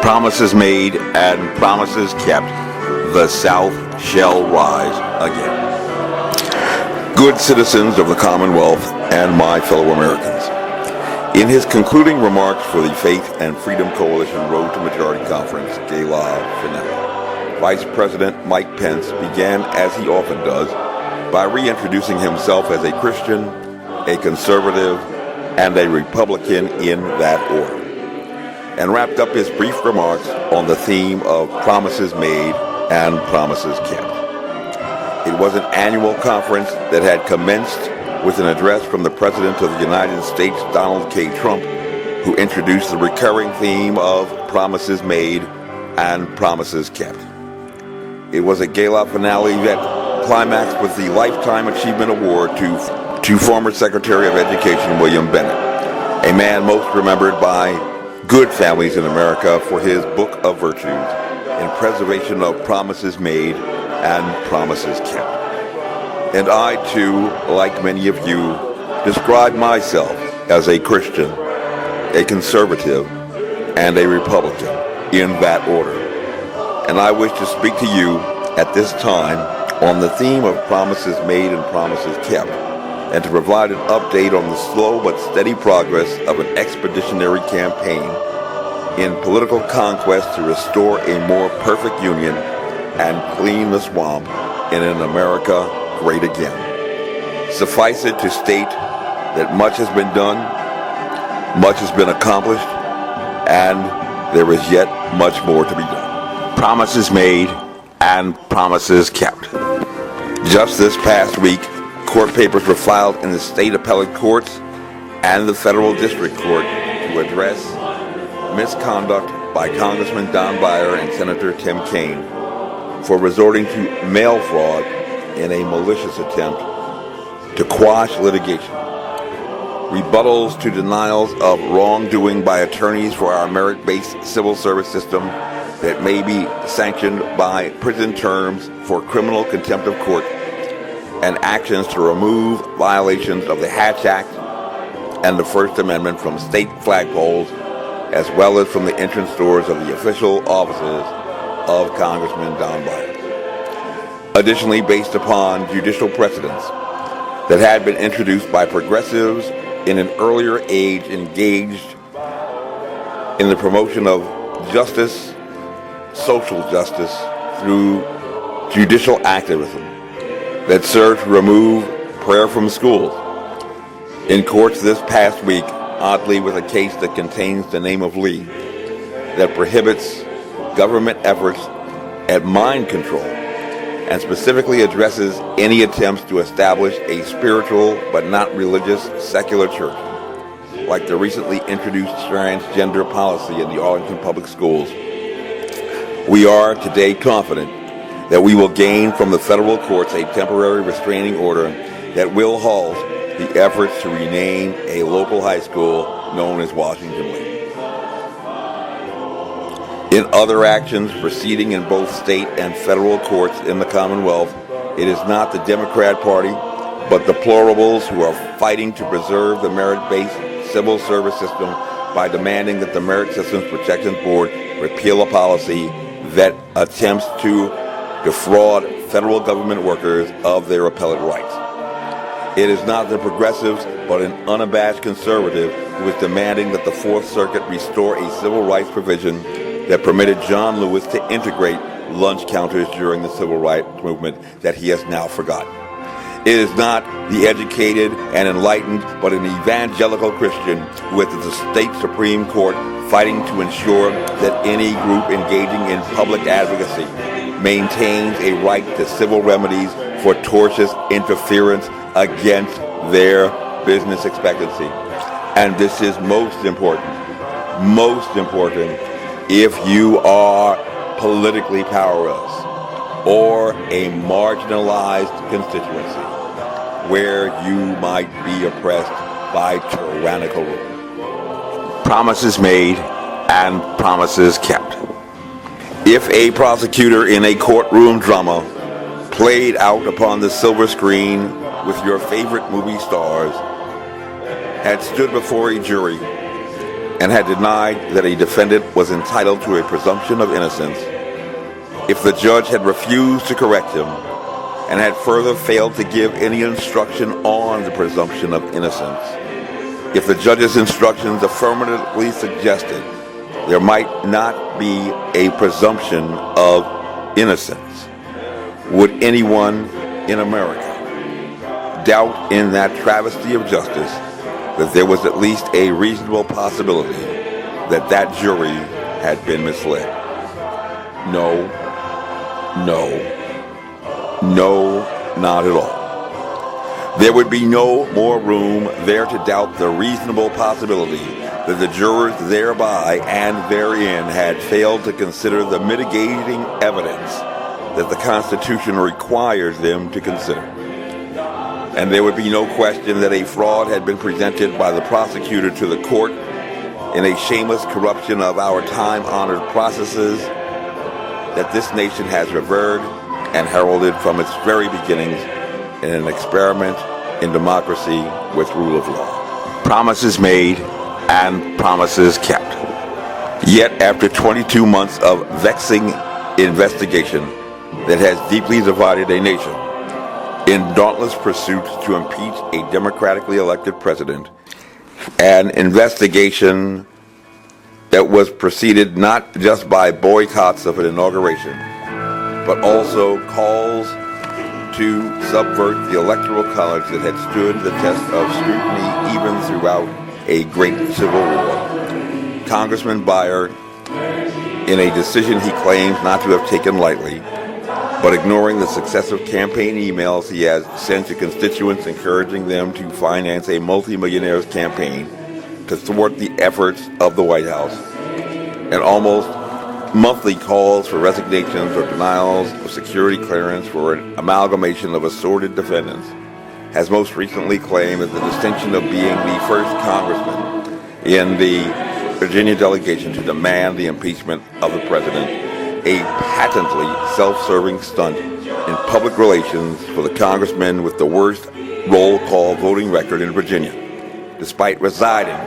Promises made and promises kept, the South shall rise again. Good citizens of the Commonwealth and my fellow Americans, in his concluding remarks for the Faith and Freedom Coalition Road to Majority Conference Gala finale, Vice President Mike Pence began, as he often does, by reintroducing himself as a Christian, a conservative, and a Republican in that order, and wrapped up his brief remarks on the theme of promises made and promises kept. It was an annual conference that had commenced with an address from the President of the United States, Donald J. Trump, who introduced the recurring theme of promises made and promises kept. It was a gala finale that climaxed with the Lifetime Achievement Award to former Secretary of Education William Bennett, a man most remembered by good families in America for his book of virtues in preservation of promises made and promises kept. And I, too, like many of you, describe myself as a Christian, a conservative, and a Republican in that order. And I wish to speak to you at this time on the theme of promises made and promises kept, and to provide an update on the slow but steady progress of an expeditionary campaign in political conquest to restore a more perfect union and clean the swamp in an America great again. Suffice it to state that much has been done, much has been accomplished, and there is yet much more to be done. Promises made and promises kept. Just this past week, court papers were filed in the state appellate courts and the federal district court to address misconduct by Congressman Don Beyer and Senator Tim Kaine for resorting to mail fraud in a malicious attempt to quash litigation. Rebuttals to denials of wrongdoing by attorneys for our merit-based civil service system that may be sanctioned by prison terms for criminal contempt of court, and actions to remove violations of the Hatch Act and the First Amendment from state flagpoles, as well as from the entrance doors of the official offices of Congressman Don Beyer. Additionally, based upon judicial precedents that had been introduced by progressives in an earlier age engaged in the promotion of justice, social justice, through judicial activism that served to remove prayer from schools. In courts this past week, oddly with a case that contains the name of Lee, that prohibits government efforts at mind control and specifically addresses any attempts to establish a spiritual but not religious secular church, like the recently introduced transgender policy in the Arlington Public Schools. We are today confident that we will gain from the federal courts a temporary restraining order that will halt the efforts to rename a local high school known as Washington Lee. In other actions proceeding in both state and federal courts in the Commonwealth, it is not the Democrat Party, but the plurables who are fighting to preserve the merit-based civil service system by demanding that the Merit Systems Protection Board repeal a policy that attempts to defraud federal government workers of their appellate rights. It is not the progressives, but an unabashed conservative who is demanding that the Fourth Circuit restore a civil rights provision that permitted John Lewis to integrate lunch counters during the civil rights movement that he has now forgotten. It is not the educated and enlightened, but an evangelical Christian who is at the state Supreme Court fighting to ensure that any group engaging in public advocacy maintains a right to civil remedies for tortious interference against their business expectancy. And this is most important if you are politically powerless or a marginalized constituency where you might be oppressed by tyrannical rule. Promises made and promises kept. If a prosecutor in a courtroom drama played out upon the silver screen with your favorite movie stars had stood before a jury and had denied that a defendant was entitled to a presumption of innocence, if the judge had refused to correct him and had further failed to give any instruction on the presumption of innocence, if the judge's instructions affirmatively suggested there might not be a presumption of innocence, would anyone in America doubt in that travesty of justice that there was at least a reasonable possibility that that jury had been misled? No, not at all. There would be no more room there to doubt the reasonable possibility that the jurors thereby and therein had failed to consider the mitigating evidence that the Constitution requires them to consider. And there would be no question that a fraud had been presented by the prosecutor to the court in a shameless corruption of our time-honored processes that this nation has revered and heralded from its very beginnings in an experiment in democracy with rule of law. Promises made and promises kept. Yet after 22 months of vexing investigation that has deeply divided a nation, in dauntless pursuit to impeach a democratically elected president, an investigation that was preceded not just by boycotts of an inauguration, but also calls to subvert the Electoral College that had stood the test of scrutiny even throughout a great civil war. Congressman Beyer, in a decision he claims not to have taken lightly, but ignoring the successive campaign emails he has sent to constituents encouraging them to finance a multimillionaire's campaign to thwart the efforts of the White House, and almost monthly calls for resignations or denials of security clearance for an amalgamation of assorted defendants, has most recently claimed that the distinction of being the first congressman in the Virginia delegation to demand the impeachment of the president, a patently self-serving stunt in public relations for the congressman with the worst roll call voting record in Virginia, despite residing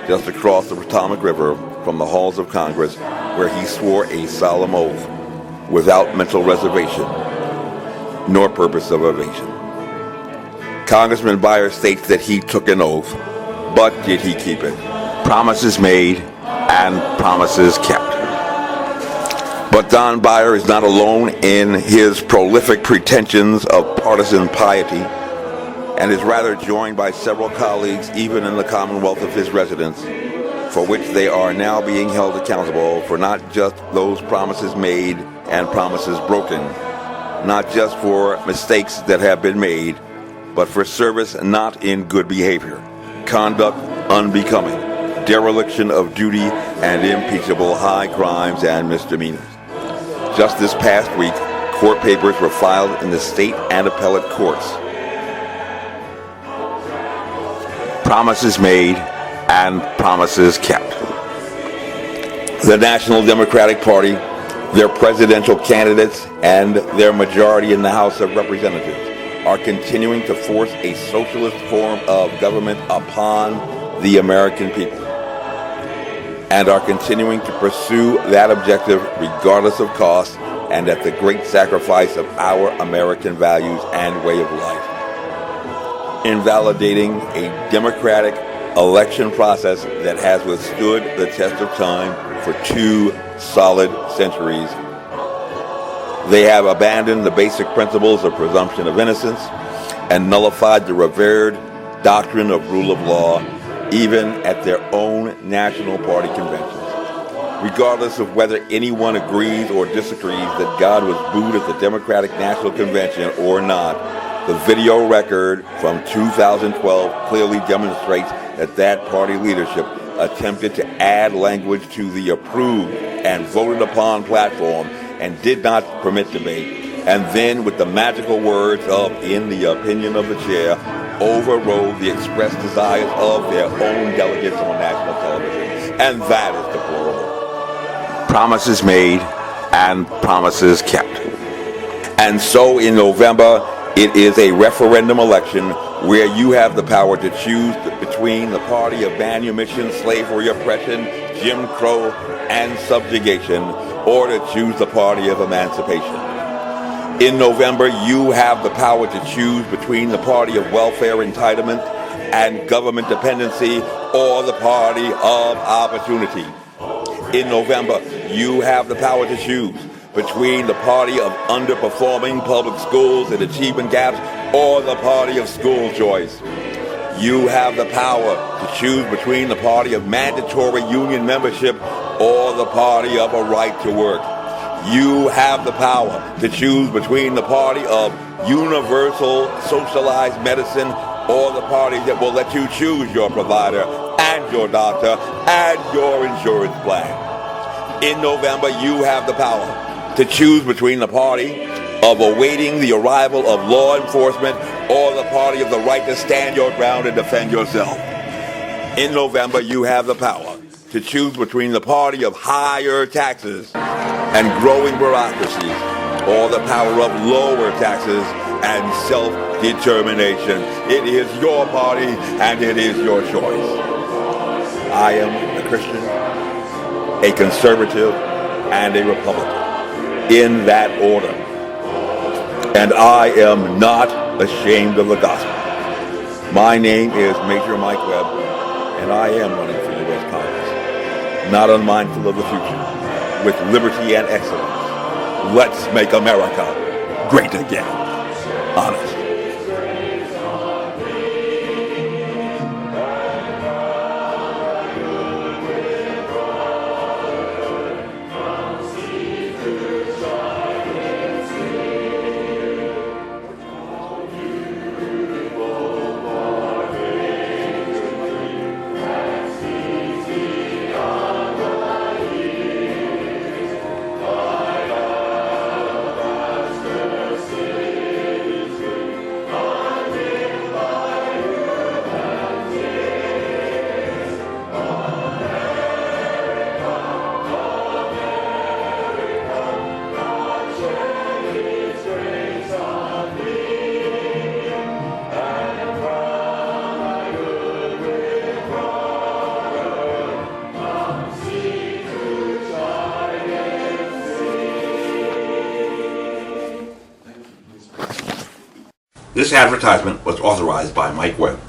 just across the Potomac River from the halls of Congress, where he swore a solemn oath without mental reservation nor purpose of evasion. Congressman Beyer states that he took an oath, but did he keep it? Promises made and promises kept. But Don Beyer is not alone in his prolific pretensions of partisan piety, and is rather joined by several colleagues, even in the Commonwealth of his residence, for which they are now being held accountable for not just those promises made and promises broken, not just for mistakes that have been made, but for service not in good behavior, conduct unbecoming, dereliction of duty, and impeachable high crimes and misdemeanors. Just this past week, court papers were filed in the state and appellate courts. Promises made and promises kept. The National Democratic Party, their presidential candidates, and their majority in the House of Representatives are continuing to force a socialist form of government upon the American people, and are continuing to pursue that objective regardless of cost and at the great sacrifice of our American values and way of life, invalidating a democratic election process that has withstood the test of time for 2 solid centuries. They have abandoned the basic principles of presumption of innocence and nullified the revered doctrine of rule of law, even at their own national party conventions. Regardless of whether anyone agrees or disagrees that God was booed at the Democratic National Convention or not, the video record from 2012 clearly demonstrates that party leadership attempted to add language to the approved and voted upon platform and did not permit debate, and then with the magical words of "in the opinion of the chair," overrode the expressed desires of their own delegates on national television. And that is deplorable. Promises made and promises kept. And so in November, it is a referendum election where you have the power to choose between the party of manumission, slavery, oppression, Jim Crow, and subjugation, or to choose the party of emancipation. In November, you have the power to choose between the party of welfare entitlement and government dependency, or the party of opportunity. In November, you have the power to choose between the party of underperforming public schools and achievement gaps, or the party of school choice. You have the power to choose between the party of mandatory union membership or the party of a right to work. You have the power to choose between the party of universal socialized medicine or the party that will let you choose your provider and your doctor and your insurance plan. In November, you have the power to choose between the party of awaiting the arrival of law enforcement or the party of the right to stand your ground and defend yourself. In November, you have the power to choose between the party of higher taxes and growing bureaucracies or the power of lower taxes and self-determination. It is your party and it is your choice. I am a Christian, a conservative, and a Republican, in that order. And I am not ashamed of the gospel. My name is Major Mike Webb, and I am running for U.S. Congress, not unmindful of the future, with liberty and excellence. Let's make America great again. Honest. This advertisement was authorized by Mike Webb.